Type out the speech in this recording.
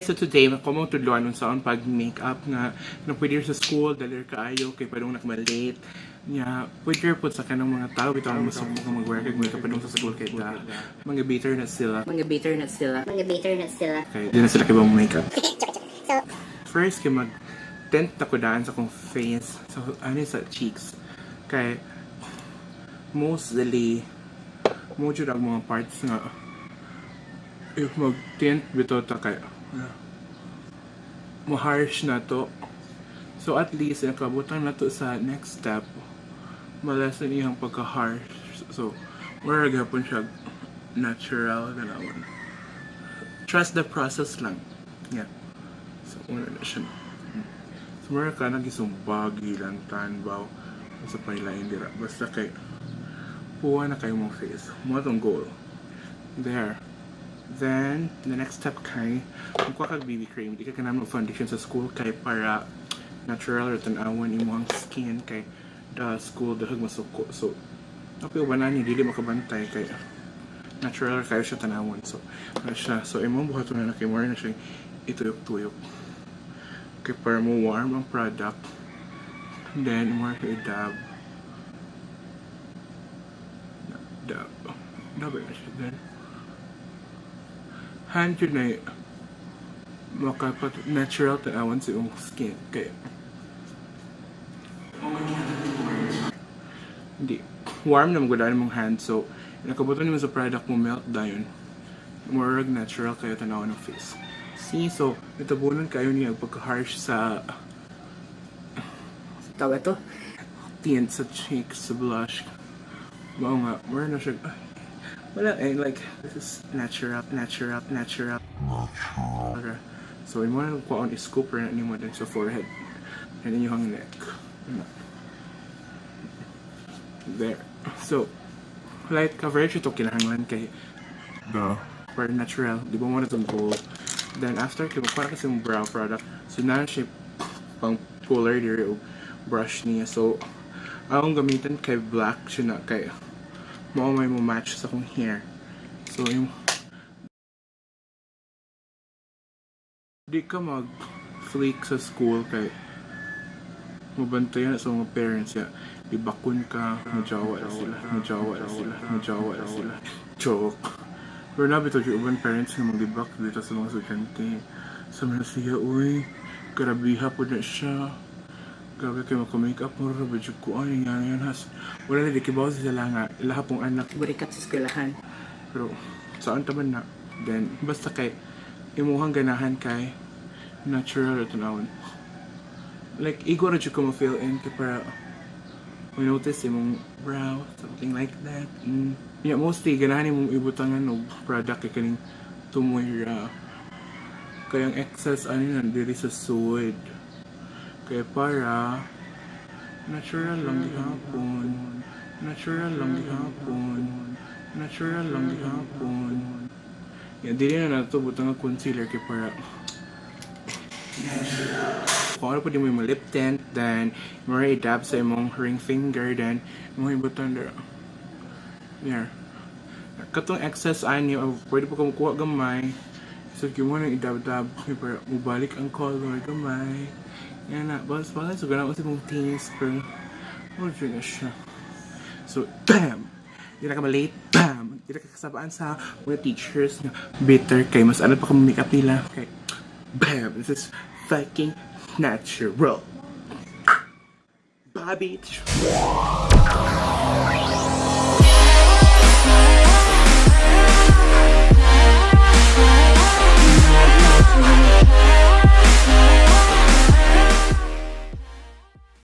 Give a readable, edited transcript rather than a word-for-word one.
So today, makomong tudluan nun saan pag-makeup nga na pwede sa school, dalir kaayo, kay padong nakmalate. Nya, pwede po sa kanang mga tao, bitaw ang masok nga mag-work kag makeup padong sa school kay ta. Mga bitter na sila. Kay di na sila kay makeup. So, First, kay mag-tint ako daan sa kong face. So, ano sa cheeks. Kay, mostly, mo jud ang mga parts nga if mag-tint bito ta kay mo harsh na to. So at least nakabutan na to sa next step. Malasan iyang pagka-harsh. So wala gapon siya natural na naman. Trust the process lang. Yeah. So una na siya. So mara ka nagisumbbagi lang tanbaw sa pailain dira. Basta kay puwa na kayo mong face. Mo tong goal. There. Then, the next step kay magkuha kag BB cream. Di ka kanang foundation sa school kay para natural or tanawan imo ang skin kay the school dahag masuko. So, napio ba na ni dili makabantay kay natural kayo siya tanawan. So, ano siya. So, imong buhaton na kay more na siya ituyok-tuyok. Kay para mo warm ang product. Then, more kay dab. Dab na siya. Then, hand yun na makapat natural tanawan sa iyong skin kaya hindi warm na magudaan mong hand so nakabutan naman sa product mo melt dayon more natural kayo tanawan ng face. See, so natabunan kayo niya pagka-harsh sa tawag ito tint sa cheeks, sa blush mao nga more na siya wala eh, like, this is natural. So, yung mga kuha on is scooper na mo din sa forehead. And inyong neck. There. So, light coverage ito kinahanglan kay for natural. Di ba mo na itong gold. Then, after, kaya para kasi yung brow product. So, na siya pang puller diri o brush niya. So, akong gamitan kay black siya na kay mo may mo match sa akong hair. So yung di ka mag flick sa school kay mabantayan sa mga parents ya ibakun ka majawa na sila joke pero nabito yung uban parents na mag-ibak dito sa mga estudyante sa mga siya uy karabiha po na siya grabe kayo maka-makeup mo rin, badyo ko, ay, yan, has. Wala na, di kibaw sila nga, lahat pong anak. burikat sa eskwelahan. Pero, saan taman na? Then, basta kay, imuhang ganahan kay, natural at tunawin. Like, igwa rin ko ma-fill in, kaya para, may notice imong brow, something like that. Yeah, mostly, ganahan imong ibutangan ng product, kaya kaning tumoy kayang excess, ano yun, diri sa suwid. Kaya para natural lang gihapon. Yan, dili na nato butang nga concealer kaya para kung ano po di mo yung lip tint, then mo i-dab sa imong ring finger, then mo ibutan there. There. Katong excess ani, pwede po kumukuha gamay. So, kung mo nang i-dab-dab, para mubalik ang color gamay. Yan na, balas-balas. So, ganaw ko sa mong teens, pero order na siya. So, BAM! Hindi na ka malate, BAM! Hindi na kakasabaan sa mga teachers na bitter kay mas ano pa ka make-up nila. Okay, BAM! This is fucking natural. Bye, bitch!